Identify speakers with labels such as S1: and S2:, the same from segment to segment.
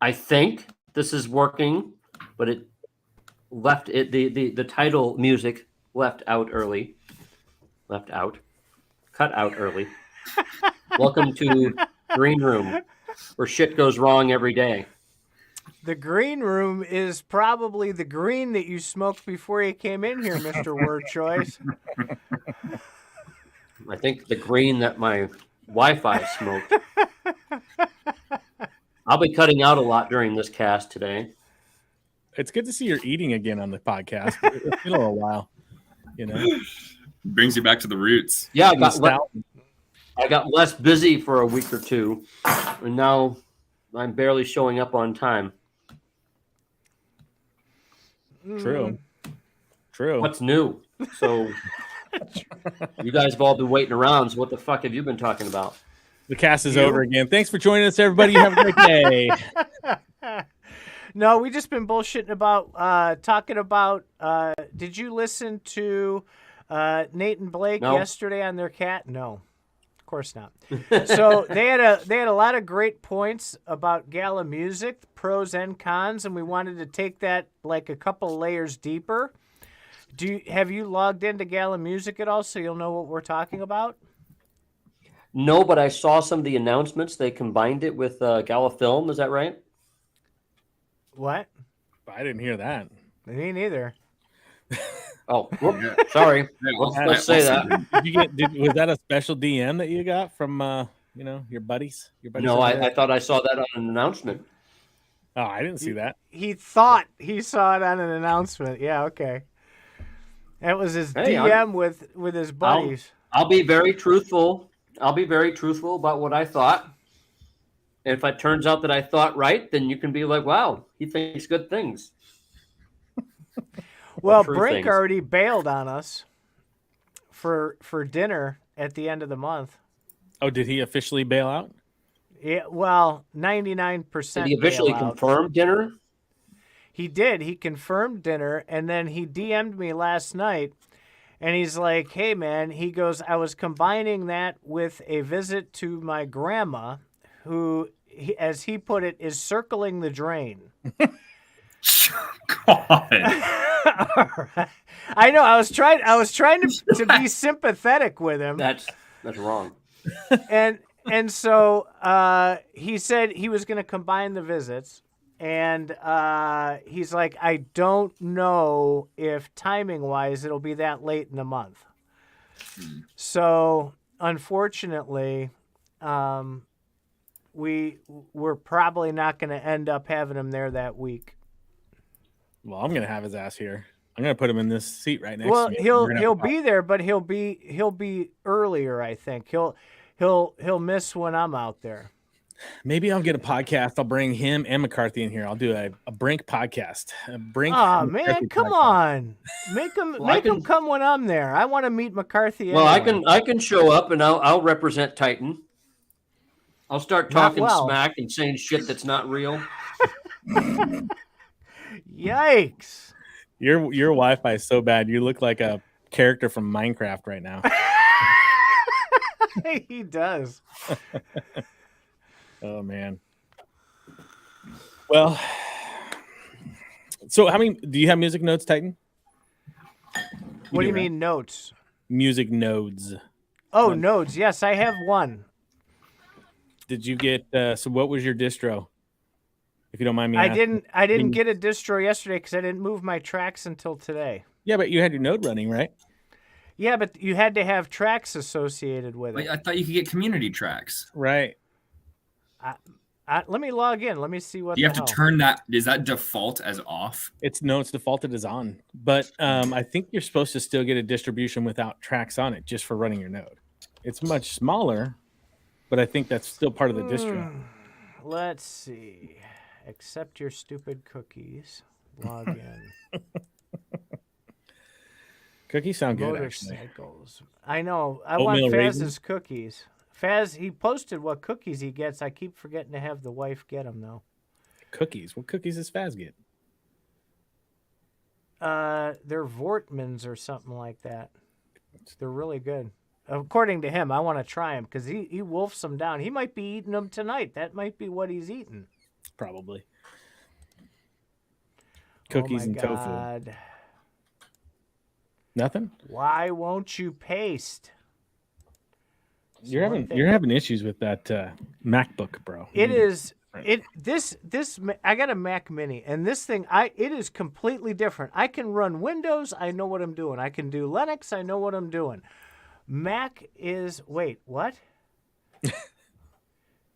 S1: I think this is working, but it left it the title music left out early. Left out. Cut out early. Welcome to Green Room, where shit goes wrong every day.
S2: The green room is probably the green that you smoked before you came in here, Mr. Word Choice.
S1: I think the green that my Wi-Fi smoked. I'll be cutting out a lot during this cast today.
S3: It's good to see you're eating again on the podcast. It's been a little while, you know.
S4: Brings you back to the roots.
S1: Yeah, I got less busy for a week or two, and now I'm barely showing up on time.
S3: True.
S1: What's new? So you guys have all been waiting around. So what the fuck have you been talking about?
S3: The cast is over again. Thanks for joining us, everybody. Have a great day.
S2: No, we just been bullshitting about talking about. Did you listen to Nate and Blake yesterday on their cat? No, of course not. So they had a lot of great points about Gala music, pros and cons, and we wanted to take that like a couple layers deeper. Have you logged into Gala Music at all, so you'll know what we're talking about?
S1: No, but I saw some of the announcements. They combined it with Gala Film. Is that right?
S2: What?
S3: I didn't hear that.
S2: Me neither.
S1: Oh, sorry. Let's say that.
S3: Was that a special DM that you got from your buddies?
S1: No, I thought I saw that on an announcement.
S3: Oh, I didn't see that.
S2: He thought he saw it on an announcement. Yeah, okay. That was his DM with his buddies.
S1: I'll be very truthful. I'll be very truthful about what I thought. And if it turns out that I thought right, then you can be like, wow, he thinks good things.
S2: Well, Brink already bailed on us for dinner at the end of the month.
S3: Oh, did he officially bail out?
S2: Yeah, well, 99%.
S1: Did he officially confirm dinner?
S2: He did. He confirmed dinner, and then he DM'd me last night, and he's like, hey, man, he goes, I was combining that with a visit to my grandma, who, as he put it, is circling the drain.
S4: God.
S2: All right. I know. I was trying to be sympathetic with him.
S1: That's wrong.
S2: And so he said he was going to combine the visits, and he's like, I don't know if timing wise it'll be that late in the month. So unfortunately, we're probably not going to end up having him there that week.
S3: Well, I'm going to have his ass here. I'm going to put him in this seat right next to me.
S2: He'll be there, but he'll be earlier, I think. He'll miss when I'm out there.
S3: Maybe I'll get a podcast. I'll bring him and McCarthy in here. I'll do a Brink podcast.
S2: Oh man, come on. Make him come when I'm there. I want to meet McCarthy.
S1: Well,
S2: anyway.
S1: I can show up and I'll represent Titan. I'll start talking smack and saying shit that's not real.
S2: Yikes.
S3: Your Wi-Fi is so bad. You look like a character from Minecraft right now.
S2: He does.
S3: Oh man. Well, so do you have music notes, Titan?
S2: What do you mean notes?
S3: Music nodes.
S2: Oh, nodes. Yes, I have one.
S3: Did you get so what was your distro? If you don't mind me asking.
S2: I didn't get a distro yesterday because I didn't move my tracks until today.
S3: Yeah, but you had your node running, right?
S2: Yeah, but you had to have tracks associated with it.
S4: I thought you could get community tracks.
S3: Right.
S2: Let me log in. Let me see what
S4: you have to turn that. Is that default as off?
S3: It's defaulted as on. But I think you're supposed to still get a distribution without tracks on it just for running your node. It's much smaller, but I think that's still part of the distro.
S2: Let's see. Accept your stupid cookies. Log in.
S3: Cookies sound good,
S2: Motorcycles. Actually. I know. I
S3: Oatmeal
S2: want Faz's
S3: raisins?
S2: cookies. Faz, he posted what cookies he gets. I keep forgetting to have the wife get them, though.
S3: Cookies? What cookies does Faz get?
S2: They're Vortmans or something like that. They're really good. According to him, I want to try them because he wolfs them down. He might be eating them tonight. That might be what he's eating.
S3: Probably. cookies
S2: oh my
S3: and tofu.
S2: God.
S3: Nothing.
S2: Why won't you paste?
S3: You're having issues with that MacBook, bro.
S2: It is I got a Mac Mini, and this thing it is completely different. I can run Windows, I know what I'm doing. I can do Linux, I know what I'm doing. Mac is what?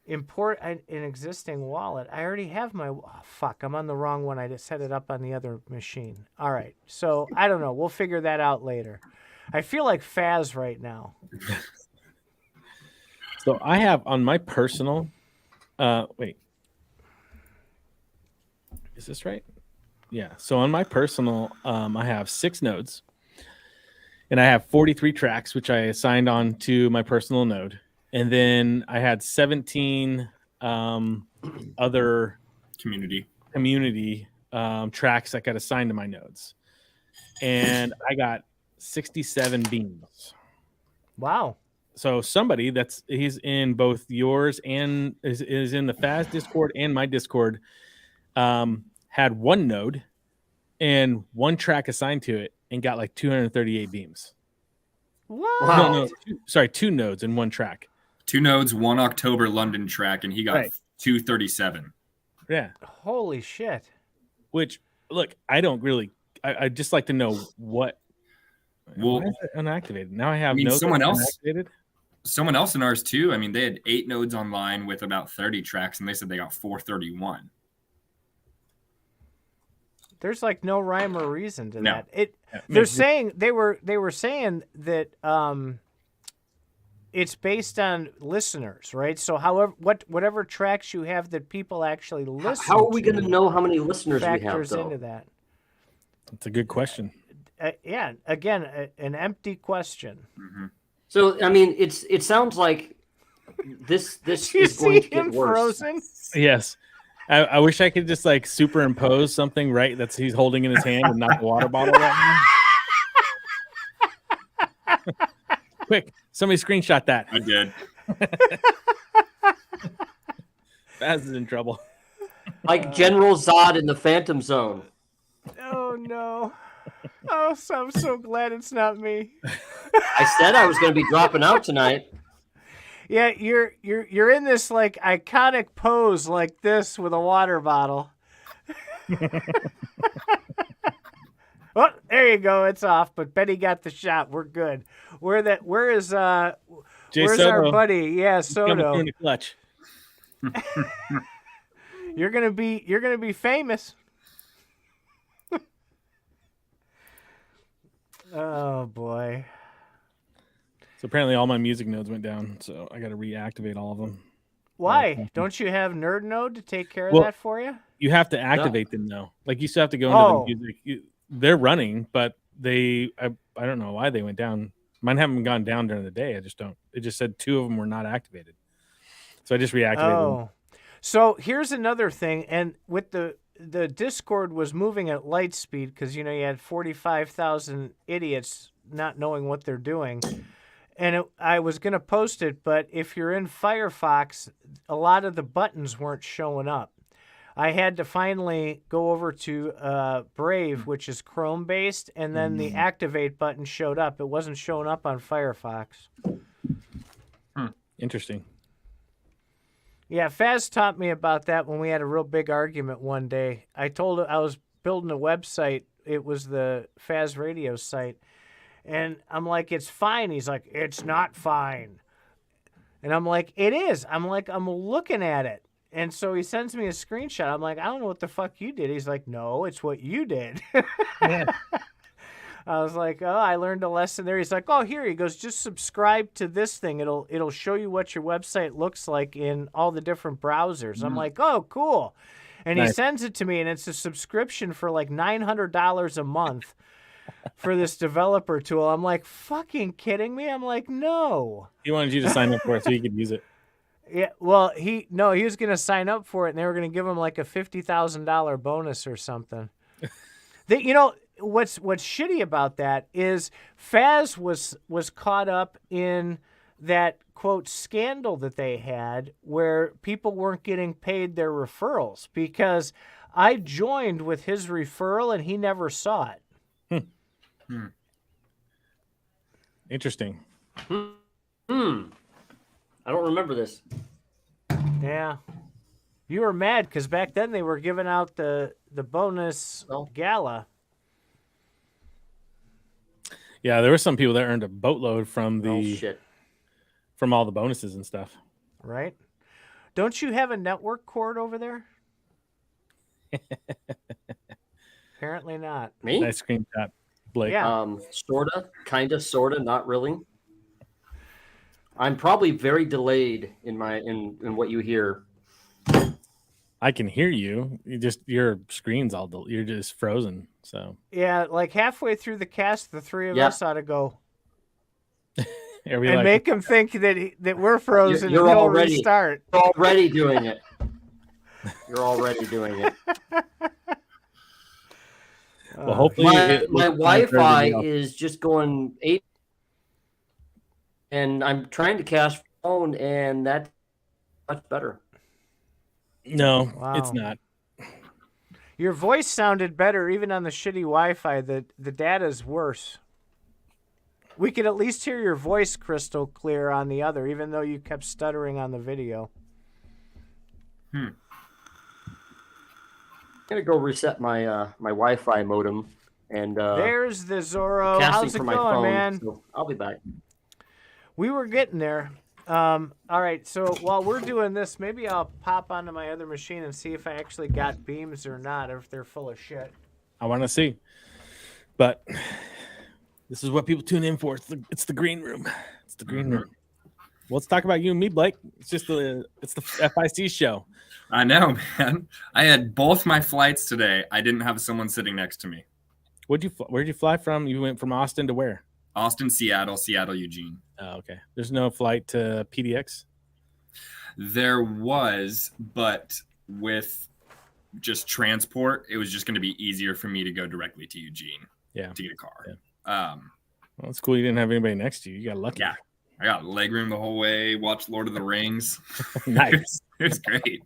S2: Import an existing wallet. I already have my fuck, I'm on the wrong one. I just set it up on the other machine. All right. So, I don't know. We'll figure that out later. I feel like Faz right now.
S3: So I have on my personal, wait, is this right? Yeah. So on my personal, I have 6 nodes, and I have 43 tracks, which I assigned on to my personal node, and then I had 17 other
S4: Community
S3: tracks that got assigned to my nodes, and I got 67 beams.
S2: Wow.
S3: So somebody he's in both yours and is in the Faz Discord and my Discord, had one node and one track assigned to it and got like 238 beams.
S2: What?
S1: Wow.
S3: No, sorry, 2 nodes and 1 track.
S4: 2 nodes, 1 October London track, and he got
S3: Right.
S4: 237.
S3: Yeah.
S2: Holy shit.
S3: Which, look, I don't really. I'd just like to know what.
S4: Well,
S3: why is it unactivated? Now I have
S4: I mean,
S3: nodes
S4: someone
S3: that are
S4: else-
S3: unactivated.
S4: Someone else in ours too. I mean, they had 8 nodes online with about 30 tracks, and they said they got 431.
S2: There's like no rhyme or reason to
S4: No.
S2: that.
S3: Yeah,
S2: They're
S3: maybe-
S2: saying they were saying that it's based on listeners, right? So whatever tracks you have that people actually listen.
S1: How are we
S2: to
S1: going to know how many listeners we have,
S2: factors
S1: though?
S2: into that?
S3: That's a good question.
S2: Yeah. Again, an empty question.
S4: Mm-hmm.
S1: So, I mean, it sounds like this
S2: You
S1: is going
S2: see
S1: to get
S2: him
S1: worse.
S2: frozen?
S3: Yes. I wish I could just like superimpose something right that's he's holding in his hand and not the water bottle right now. Quick, somebody screenshot that.
S4: I did.
S3: Baz is in trouble.
S1: Like General Zod in the Phantom Zone.
S2: Oh no! Oh, I'm so glad it's not me.
S1: I said I was going to be dropping out tonight.
S2: Yeah, you're in this like iconic pose like this with a water bottle. Oh, there you go. It's off, but Betty got the shot. We're good. Where's
S3: Jay
S2: where's our
S3: Soto
S2: buddy? Yeah,
S3: coming through
S2: Soto.
S3: in the clutch.
S2: You're gonna be famous. Oh boy.
S3: So apparently all my music nodes went down, so I got to reactivate all of them.
S2: Why? Don't you have Nerd Node to take care of
S3: Well,
S2: that for you?
S3: You have to activate them though. Like you still have to go into
S2: Oh.
S3: the music. They're running, but I don't know why they went down. Mine haven't gone down during the day. I just don't. It just said 2 of them were not activated, so I just reactivated them.
S2: Oh. So here's another thing, and with the Discord was moving at light speed because you had 45,000 idiots not knowing what they're doing. And I was going to post it, but if you're in Firefox, a lot of the buttons weren't showing up. I had to finally go over to Brave, which is Chrome-based, and then the Activate button showed up. It wasn't showing up on Firefox.
S3: Interesting.
S2: Yeah, Faz taught me about that when we had a real big argument one day. I told him I was building a website. It was the Faz radio site. And I'm like, it's fine. He's like, it's not fine. And I'm like, it is. I'm like, I'm looking at it. And so he sends me a screenshot. I'm like, I don't know what the fuck you did. He's like, no, it's what you did.
S3: Yeah.
S2: I was like, oh, I learned a lesson there. He's like, oh, here. He goes, just subscribe to this thing. It'll show you what your website looks like in all the different browsers. I'm like, oh, cool. And he
S3: Nice.
S2: sends it to me, and it's a subscription for like $900 a month for this developer tool. I'm like, fucking kidding me? I'm like, no.
S3: He wanted you to sign up for it so he could use it.
S2: Yeah, well, he was going to sign up for it, and they were going to give him like a $50,000 bonus or something. What's shitty about that is Faz was caught up in that quote scandal that they had where people weren't getting paid their referrals because I joined with his referral, and he never saw it.
S3: Interesting.
S1: I don't remember this.
S2: Yeah. You were mad because back then they were giving out the bonus gala.
S3: Yeah, there were some people that earned a boatload from from all the bonuses and stuff.
S2: Right? Don't you have a network cord over there? Apparently not.
S1: Me?
S3: Nice screenshot, Blake.
S2: Yeah.
S1: Sorta, kinda, sorta, not really. I'm probably very delayed in what you hear.
S3: I can hear you. Your screen's you're just frozen. So
S2: Yeah, like halfway through the cast, the three of us ought to go
S3: are we
S2: and
S3: like,
S2: make him think that we're frozen
S1: You're
S2: and he'll
S1: already-
S2: restart.
S1: You're already doing it. You're already doing it.
S3: well, hopefully
S1: My
S3: looks fine for
S1: Wi-Fi
S3: everybody else.
S1: is just going 8, and I'm trying to cast phone, and that's much better.
S3: No,
S2: Wow.
S3: it's not.
S2: Your voice sounded better even on the shitty Wi-Fi. The data's worse. We could at least hear your voice crystal clear on the other, even though you kept stuttering on the video.
S1: I'm gonna go reset my my Wi-Fi modem and
S2: There's the Zorro.
S1: casting
S2: How's it
S1: for my
S2: going,
S1: phone.
S2: man?
S1: So I'll be back.
S2: We were getting there. All right, so while we're doing this, maybe I'll pop onto my other machine and see if I actually got beams or not, or if they're full of shit.
S3: I want to see, but this is what people tune in for. It's the green room. It's the green room. Well, let's talk about you and me, Blake. It's the FIC show.
S4: I know, man. I had both my flights today. I didn't have someone sitting next to me.
S3: Where'd you fly from? You went from Austin to where?
S4: Austin, Seattle, Eugene.
S3: Oh, okay. There's no flight to PDX?
S4: There was, but with just transport, it was just going to be easier for me to go directly to Eugene.
S3: Yeah.
S4: To get a car.
S3: Yeah. Well, it's cool you didn't have anybody next to you. You got lucky.
S4: Yeah. I got legroom the whole way, watched Lord of the Rings.
S3: Nice.
S4: It was great.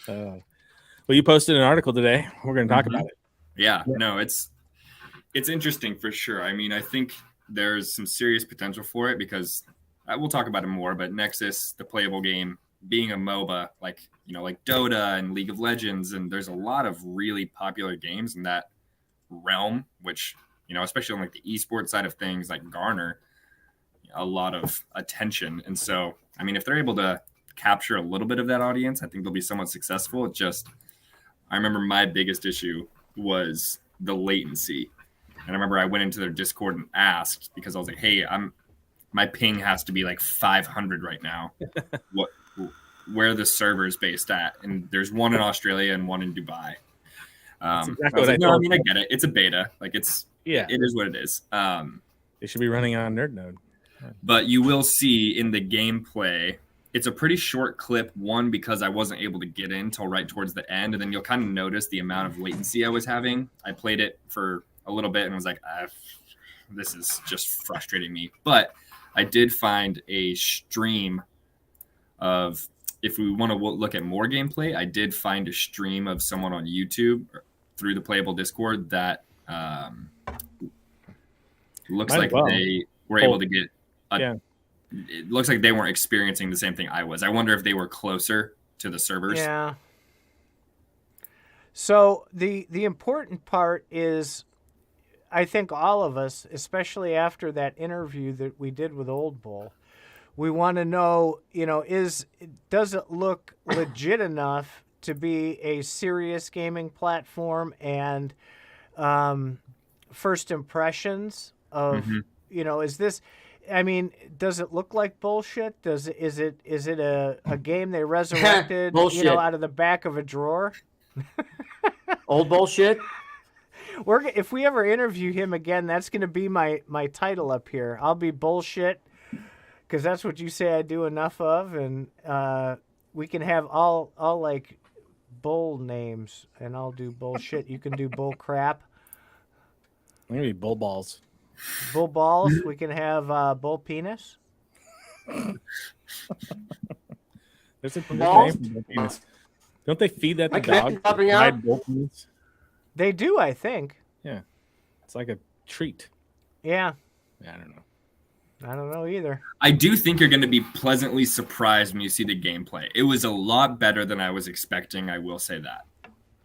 S3: Well, you posted an article today. We're going to talk about it.
S4: Yeah. No, it's interesting for sure. I mean, I think there's some serious potential for it because we'll talk about it more, but Nexus, the playable game, being a MOBA, like Dota and League of Legends, and there's a lot of really popular games in that realm, which, especially on like the esports side of things, like garner a lot of attention. And so, I mean, if they're able to capture a little bit of that audience, I think they'll be somewhat successful. I remember my biggest issue was the latency. And I remember I went into their Discord and asked, because I was like, hey, my ping has to be like 500 right now. Where the server is based at? And there's one in Australia and one in Dubai.
S3: Exactly
S4: I mean, I get it. It's a beta. Like it is what it is.
S3: They should be running on Nerd Node.
S4: But you will see in the gameplay, it's a pretty short clip, one, because I wasn't able to get in till right towards the end. And then you'll kind of notice the amount of latency I was having. I played it for a little bit and was like, this is just frustrating me. But I did find a stream of, if we want to look at more gameplay, I did find a stream of someone on YouTube through the Playable Discord that looks like they were able to get it looks like they weren't experiencing the same thing I was. I wonder if they were closer to the servers.
S2: Yeah. So the important part is, I think all of us, especially after that interview that we did with Old Bull, we want to know, does it look legit enough to be a serious gaming platform? And first impressions of, is this, I mean, does it look like bullshit? Is it a game they resurrected, out of the back of a drawer?
S1: Old bullshit.
S2: If we ever interview him again, that's going to be my title up here. I'll be bullshit, because that's what you say I do enough of, and we can have all like bull names, and I'll do bullshit. You can do bull crap.
S3: Maybe bull balls.
S2: Bull balls. We can have bull penis.
S3: There's a
S1: Balls?
S3: name for bull penis. Don't they feed that to
S1: My connection's
S3: dogs?
S1: popping out.
S3: Fried wolf meats?
S2: They do, I think.
S3: Yeah, it's like a treat.
S2: Yeah,
S3: I don't know.
S2: I don't know either.
S4: I do think you're going to be pleasantly surprised when you see the gameplay. It was a lot better than I was expecting. I will say that.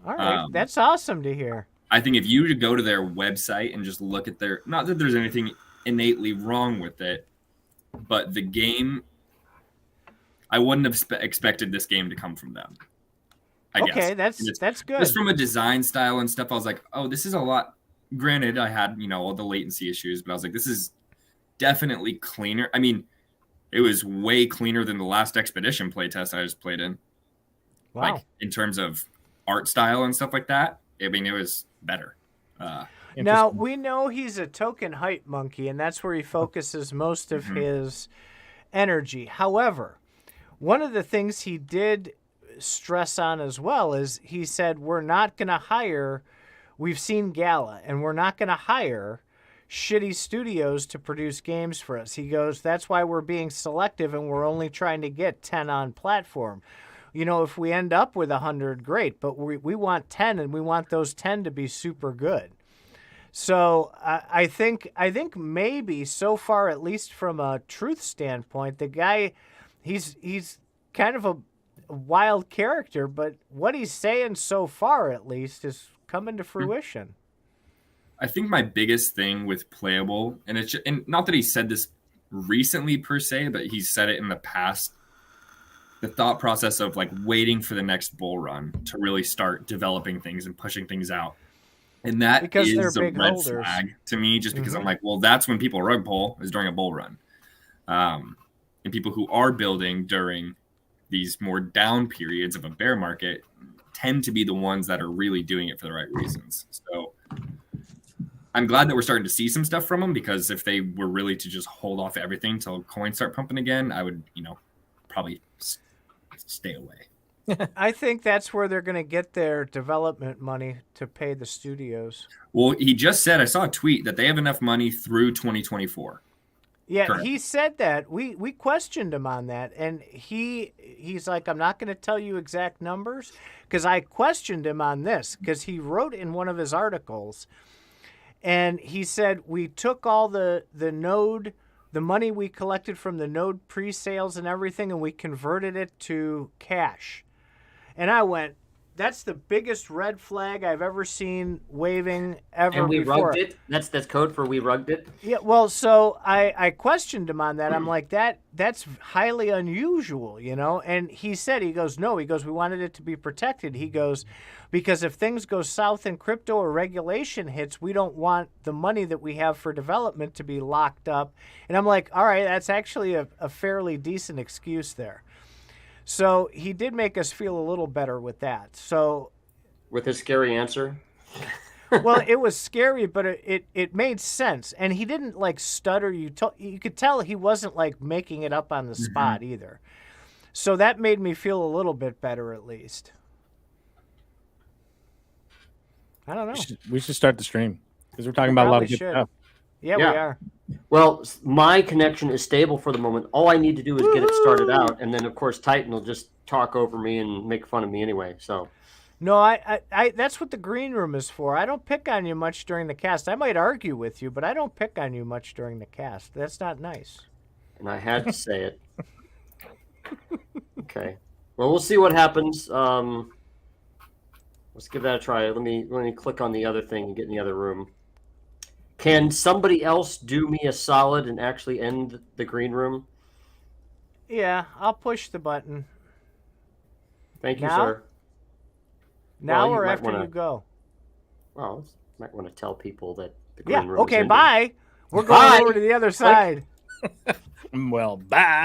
S2: All right, that's awesome to hear.
S4: I think if you go to their website and just look at their, not that there's anything innately wrong with it, but the game, I wouldn't have expected this game to come from them. I guess.
S2: That's good.
S4: Just from a design style and stuff, I was like, oh, this is a lot. Granted, I had, all the latency issues, but I was like, this is definitely cleaner. I mean, it was way cleaner than the last Expedition playtest I just played in.
S2: Wow.
S4: Like, in terms of art style and stuff like that, I mean, it was better.
S2: Now, we know he's a token hype monkey, and that's where he focuses most of his energy. However, one of the things he did stress on as well is he said, we're not going to hire, we've seen Gala, and we're not going to hire shitty studios to produce games for us. He goes, that's why we're being selective and we're only trying to get 10 on platform. If we end up with 100, great, but we want 10 and we want those 10 to be super good. So I think maybe so far, at least from a truth standpoint, the guy, he's kind of a wild character, but what he's saying so far, at least, is coming to fruition.
S4: I think my biggest thing with Playable, and not that he said this recently per se, but he said it in the past, the thought process of like waiting for the next bull run to really start developing things and pushing things out. And that
S2: because
S4: is a red
S2: holders.
S4: flag to me, just because I'm like, well, that's when people rug pull is during a bull run. And people who are building during these more down periods of a bear market tend to be the ones that are really doing it for the right reasons. So I'm glad that we're starting to see some stuff from them, because if they were really to just hold off everything till coins start pumping again, I would, probably stay away.
S2: I think that's where they're going to get their development money to pay the studios.
S4: Well, he just said, I saw a tweet that they have enough money through 2024.
S2: Yeah,
S4: Correct.
S2: He said that. We questioned him on that, and he's like, I'm not going to tell you exact numbers, because I questioned him on this, because he wrote in one of his articles, and he said, we took all the money we collected from the Node pre-sales and everything, and we converted it to cash. And I went, that's the biggest red flag I've ever seen waving ever
S1: And we
S2: before.
S1: rugged it? That's code for we rugged it?
S2: Yeah, well, so I questioned him on that. I'm like, that's highly unusual, And he said, he goes, we wanted it to be protected. He goes, because if things go south in crypto or regulation hits, we don't want the money that we have for development to be locked up. And I'm like, all right, that's actually a fairly decent excuse there. So he did make us feel a little better with that. So,
S1: with his scary answer?
S2: well, it was scary, but it made sense. And he didn't like stutter. You could tell he wasn't like making it up on the spot either. So that made me feel a little bit better, at least. I don't know.
S3: We should start the stream, because we're talking about a lot of good stuff.
S2: Yeah, we are.
S1: Well, my connection is stable for the moment. All I need to do is get it started out, and then of course Titan will just talk over me and make fun of me anyway. So,
S2: no, I that's what the green room is for. I don't pick on you much during the cast. I might argue with you, but I don't pick on you much during the cast. That's not nice.
S1: And I had to say it. Okay. Well, we'll see what happens. Let's give that a try. Let me click on the other thing and get in the other room. Can somebody else do me a solid and actually end the green room?
S2: Yeah, I'll push the button.
S1: Thank you,
S2: Now?
S1: sir.
S2: Now
S1: Well,
S2: or
S1: might
S2: after
S1: wanna-
S2: you go?
S1: Well, might want to tell people that the green
S2: Yeah,
S1: room is
S2: okay,
S1: ending.
S2: bye. We're going
S1: Bye.
S2: over to the other side.
S3: Well, bye.